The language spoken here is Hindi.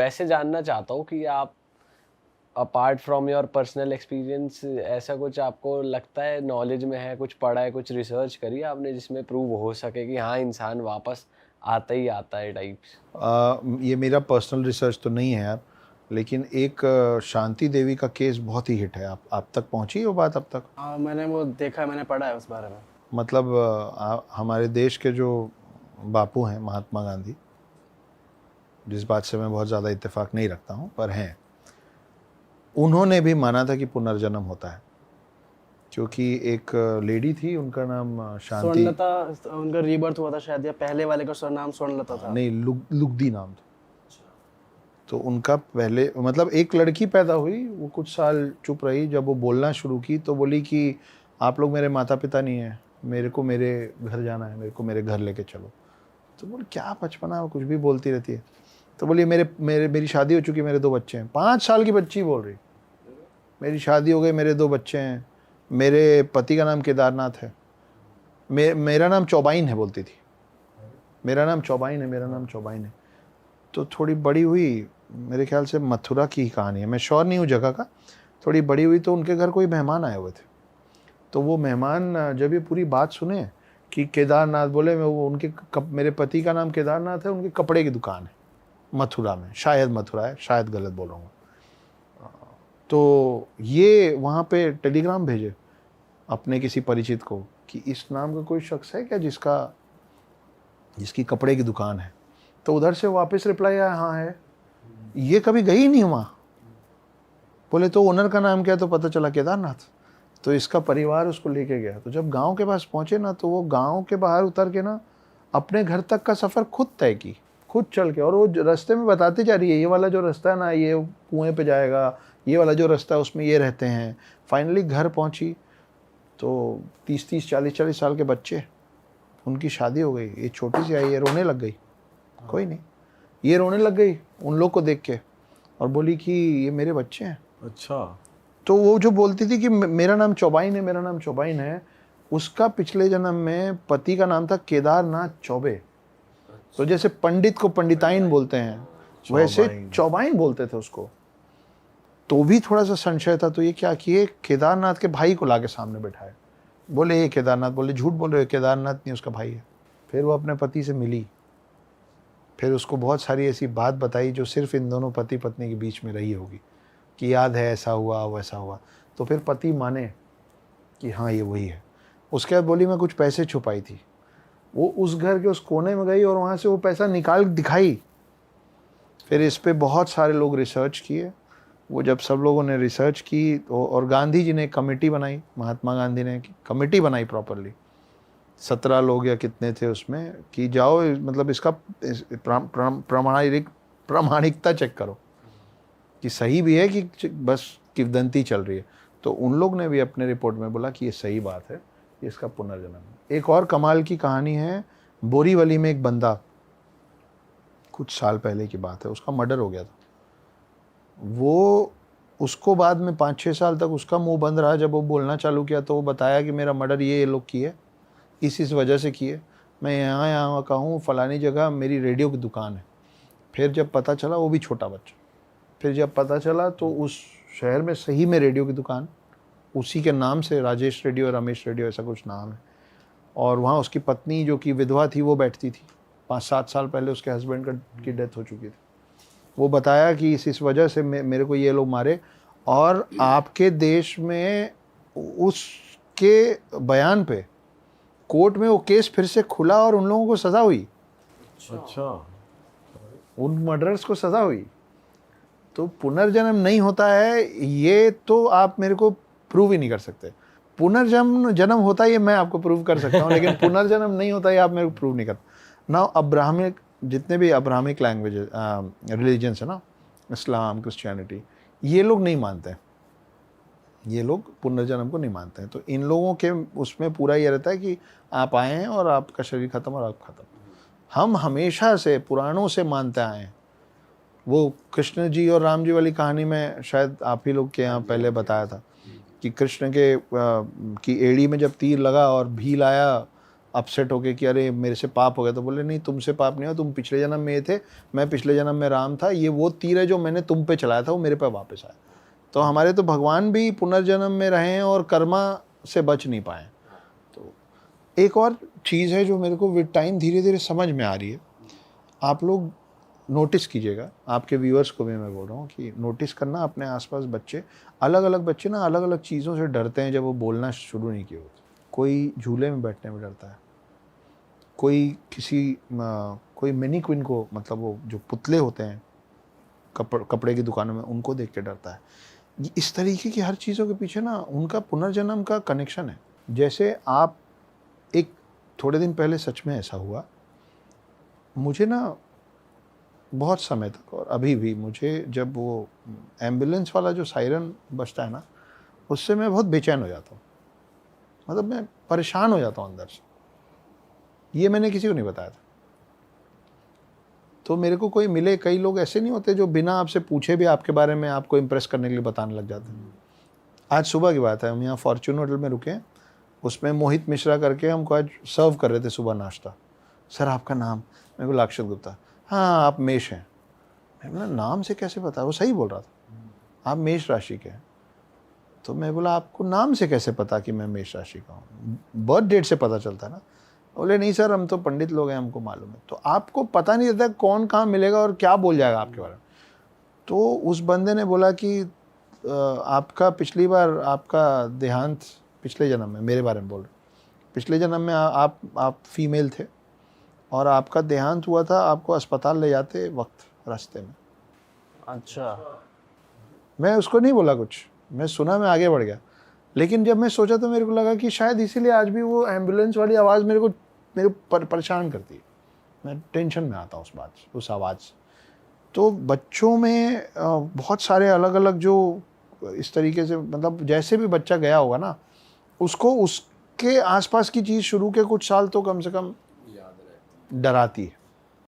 वैसे जानना चाहता हूँ कि आप apart from your personal experience ऐसा कुछ आपको लगता है नॉलेज में है, कुछ पढ़ा है, कुछ रिसर्च करी है आपने जिसमें प्रूव हो सके कि हाँ इंसान वापस आता ही आता है टाइप्स? ये मेरा पर्सनल रिसर्च तो नहीं है यार, लेकिन एक शांति देवी का केस बहुत ही हिट है। आप तक पहुंची वो बात अब तक? हाँ, मैंने वो देखा है, मैंने पढ़ा है उस बारे में। मतलब हमारे देश के जो बापू हैं महात्मा गांधी, जिस बात से मैं बहुत ज़्यादा इत्तेफाक नहीं रखता हूँ पर हैं, उन्होंने भी माना था कि पुनर्जन्म होता है। क्योंकि एक लेडी थी, उनका नाम शांति, स्वर्णलता, उनका रीबर्थ हुआ था शायद, या पहले वाले का नाम स्वर्णलता था। नहीं लुगदी नाम था। तो उनका पहले मतलब एक लड़की पैदा हुई, वो कुछ साल चुप रही, जब वो बोलना शुरू की तो बोली कि आप लोग मेरे माता पिता नहीं हैं, मेरे को मेरे घर जाना है, मेरे को मेरे घर लेके चलो। तो बोले क्या बचपना, कुछ भी बोलती रहती है। तो बोली मेरी शादी हो चुकी, मेरे 2 बच्चे हैं। 5 साल की बच्ची बोल रही, मेरी शादी हो गई, मेरे 2 बच्चे हैं, मेरे पति का नाम केदारनाथ है, मेरा नाम चौबाइन है बोलती थी, मेरा नाम चौबाइन है, मेरा नाम चौबाइन है। तो थोड़ी बड़ी हुई, मेरे ख्याल से मथुरा की ही कहानी है, मैं श्योर नहीं हूँ जगह का। थोड़ी बड़ी हुई तो उनके घर कोई मेहमान आए हुए थे। तो वो मेहमान जब ये पूरी बात सुने कि केदारनाथ, बोले मैं वो मेरे पति का नाम केदारनाथ है, उनके कपड़े की दुकान है मथुरा में, शायद मथुरा है, शायद गलत बोल रहा हूँ। तो ये वहाँ पे टेलीग्राम भेजे अपने किसी परिचित को कि इस नाम का कोई शख्स है क्या जिसकी कपड़े की दुकान है। तो उधर से वापस रिप्लाई आया, हाँ है। ये कभी गई नहीं वहाँ। बोले तो ओनर का नाम क्या है? तो पता चला केदारनाथ। तो इसका परिवार उसको लेके गया। तो जब गांव के पास पहुंचे ना, तो वो गांव के बाहर उतर के ना अपने घर तक का सफ़र खुद तय की, खुद चल के। और वो रास्ते में बताती जा रही है, ये वाला जो रास्ता है ना, ये कुएं पे जाएगा, ये वाला जो रास्ता है उसमें ये रहते हैं। फाइनली घर पहुंची तो 30-30, 40-40 साल के बच्चे, उनकी शादी हो गई। ये छोटी सी आई है, रोने लग गई। कोई नहीं, ये रोने लग गई उन लोग को देख के और बोली कि ये मेरे बच्चे हैं। अच्छा। तो वो जो बोलती थी कि मेरा नाम चौबाइन है, मेरा नाम चौबाइन है, उसका पिछले जन्म में पति का नाम था केदारनाथ चौबे। तो जैसे पंडित को पंडिताइन बोलते हैं, वैसे चौबाइन बोलते थे उसको। तो भी थोड़ा सा संशय था। तो ये क्या किए, केदारनाथ के भाई को लाके सामने बैठाए। बोले ये केदारनाथ, बोले झूठ बोल रहे हो, केदारनाथ नहीं उसका भाई है। फिर वो अपने पति से मिली, फिर उसको बहुत सारी ऐसी बात बताई जो सिर्फ इन दोनों पति पत्नी के बीच में रही होगी, कि याद है ऐसा हुआ वैसा हुआ। तो फिर पति माने कि हाँ ये वही है। उसके बाद बोली मैं कुछ पैसे छुपाई थी। वो उस घर के उस कोने में गई और वहाँ से वो पैसा निकाल दिखाई। फिर इस पे बहुत सारे लोग रिसर्च किए। वो जब सब लोगों ने रिसर्च की तो, और गांधी जी ने एक कमेटी बनाई, महात्मा गांधी ने कमेटी बनाई प्रॉपरली, 17 लोग या कितने थे उसमें, कि जाओ मतलब इसका प्रामाणिकता चेक करो कि सही भी है कि बस किवदंती चल रही है। तो उन लोग ने भी अपने रिपोर्ट में बोला कि ये सही बात है, इसका पुनर्जन्म है। एक और कमाल की कहानी है, बोरीवली में एक बंदा, कुछ साल पहले की बात है, उसका मर्डर हो गया था। वो उसको बाद में 5-6 साल तक उसका मुंह बंद रहा। जब वो बोलना चालू किया तो वो बताया कि मेरा मर्डर ये लोग किए, इस वजह से किए, मैं यहाँ का हूँ, फलानी जगह मेरी रेडियो की दुकान है। फिर जब पता चला, वो भी छोटा बच्चा, फिर जब पता चला तो उस शहर में सही में रेडियो की दुकान उसी के नाम से, राजेश रेडियो, रमेश रेडियो, ऐसा कुछ नाम है। और वहाँ उसकी पत्नी जो कि विधवा थी वो बैठती थी। 5-7 साल पहले उसके हस्बैंड की डेथ हो चुकी थी। वो बताया कि इस वजह से मेरे को ये लोग मारे। और आपके देश में उसके बयान पे कोर्ट में वो केस फिर से खुला और उन लोगों को सज़ा हुई। अच्छा, उन मर्डरर्स को सज़ा हुई। तो पुनर्जन्म नहीं होता है ये तो आप मेरे को प्रूव ही नहीं कर सकते। जन्म होता है ये मैं आपको प्रूव कर सकता हूँ, लेकिन पुनर्जन्म नहीं होता है आप मेरे को प्रूव नहीं करते। ना अब्राहमिक, जितने भी अब्राहमिक लैंग्वेज रिलीजन्स है ना, इस्लाम, क्रिश्चियनिटी, ये लोग नहीं मानते हैं, ये लोग पुनर्जन्म को नहीं मानते हैं। तो इन लोगों के उसमें पूरा ये रहता है कि आप आए हैं और आपका शरीर खत्म और आप खत्म। हम हमेशा से पुराणों से मानते आए हैं। वो कृष्ण जी और राम जी वाली कहानी में शायद आप ही लोग के यहाँ पहले बताया था कि कृष्ण की एड़ी में जब तीर लगा और भील आया अपसेट होके कि अरे मेरे से पाप हो गया, तो बोले नहीं तुमसे पाप नहीं हुआ, तुम पिछले जन्म में ये थे, मैं पिछले जन्म में राम था, ये वो तीर है जो मैंने तुम पे चलाया था वो मेरे पे वापस आया। तो हमारे तो भगवान भी पुनर्जन्म में रहे हैं और कर्मा से बच नहीं पाए। तो एक और चीज़ है जो मेरे को विद टाइम धीरे धीरे समझ में आ रही है, आप लोग नोटिस कीजिएगा, आपके व्यूअर्स को भी मैं बोल रहा हूँ कि नोटिस करना अपने आसपास बच्चे, अलग अलग बच्चे ना अलग अलग चीज़ों से डरते हैं जब वो बोलना शुरू नहीं किए होते। कोई झूले में बैठने में डरता है, कोई कोई मिनी क्वीन को, मतलब वो जो पुतले होते हैं कपड़े की दुकानों में, उनको देख के डरता है। इस तरीके की हर चीज़ों के पीछे ना उनका पुनर्जन्म का कनेक्शन है। जैसे आप एक थोड़े दिन पहले सच में ऐसा हुआ, मुझे ना बहुत समय तक और अभी भी मुझे जब वो एम्बुलेंस वाला जो सायरन बजता है ना, उससे मैं बहुत बेचैन हो जाता हूँ, मतलब मैं परेशान हो जाता हूँ अंदर से। ये मैंने किसी को नहीं बताया था। तो मेरे को कोई मिले, कई लोग ऐसे नहीं होते जो बिना आपसे पूछे भी आपके बारे में आपको इम्प्रेस करने के लिए बताने लग जाते हैं। आज सुबह की बात है, हम यहाँ फॉर्च्यून होटल में रुके, उसमें मोहित मिश्रा करके हमको आज सर्व कर रहे थे सुबह नाश्ता। सर आपका नाम? मैं बोला अक्षत गुप्ता। हाँ आप मेष हैं। मैं बोला नाम से कैसे पता? वो सही बोल रहा था, आप मेष राशि के हैं। तो मैं बोला आपको नाम से कैसे पता कि मैं मेष राशि का हूँ? बर्थ डेट से पता चलता है ना। बोले नहीं सर हम तो पंडित लोग हैं, हमको मालूम है। तो आपको पता नहीं रहता कौन कहाँ मिलेगा और क्या बोल जाएगा आपके बारे में। तो उस बंदे ने बोला कि आपका पिछली बार आपका देहांत पिछले जन्म में, मेरे बारे में बोल रहे, पिछले जन्म में आप फीमेल थे और आपका देहांत हुआ था, आपको अस्पताल ले जाते वक्त रास्ते में। अच्छा। मैं उसको नहीं बोला कुछ, मैं सुना, मैं आगे बढ़ गया। लेकिन जब मैं सोचा तो मेरे को लगा कि शायद इसीलिए आज भी वो एम्बुलेंस वाली आवाज़ मेरे परेशान करती है। मैं टेंशन में आता हूँ उस आवाज़ से। तो बच्चों में बहुत सारे अलग अलग जो इस तरीके से, मतलब जैसे भी बच्चा गया होगा ना, उसको उसके आसपास की चीज़ शुरू के कुछ साल तो कम से कम डराती है।